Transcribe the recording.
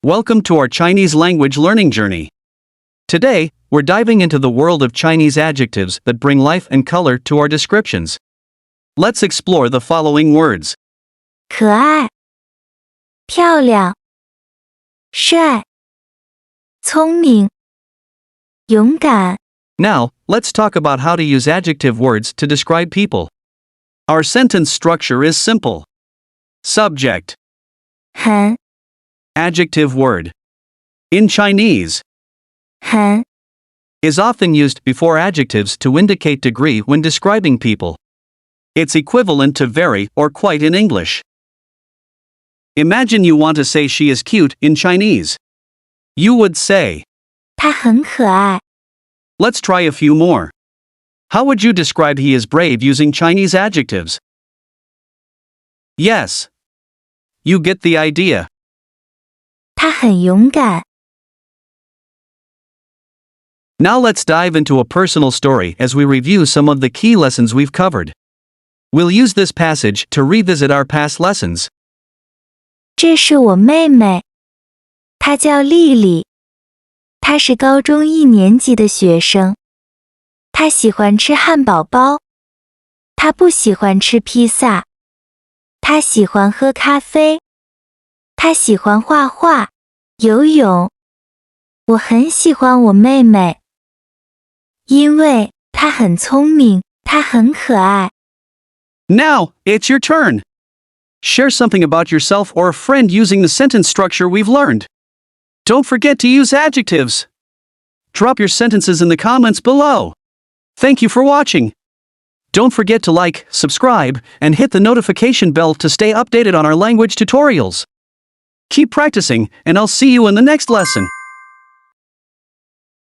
Welcome to our Chinese language learning journey. Today, we're diving into the world of Chinese adjectives that bring life and color to our descriptions. Let's explore the following words. 可爱、漂亮、帅、聪明、勇敢。 Now, let's talk about how to use adjective words to describe people. Our sentence structure is simple. Subject. 很 Adjective word. In Chinese, 很 is often used before adjectives to indicate degree when describing people. It's equivalent to very or quite in English. Imagine you want to say she is cute in Chinese. You would say, 他很可爱。 let's try a few more. How would you describe he is brave using Chinese adjectives? Yes. You get the idea. 他很勇敢。 Now let's dive into a personal story as we review some of the key lessons we've covered. We'll use this passage to revisit our past lessons. 这是我妹妹，她叫丽丽，她是高中1年级的学生。她喜欢吃汉堡包，她不喜欢吃披萨。她喜欢喝咖啡，她喜欢画画、游泳。我很喜欢我妹妹，因为她很聪明，她很可爱。 Now, it's your turn. Share something about yourself or a friend using the sentence structure we've learned. Don't forget to use adjectives. Drop your sentences in the comments below. Thank you for watching. Don't forget to like, subscribe, and hit the notification bell to stay updated on our language tutorials. Keep practicing, and I'll see you in the next lesson.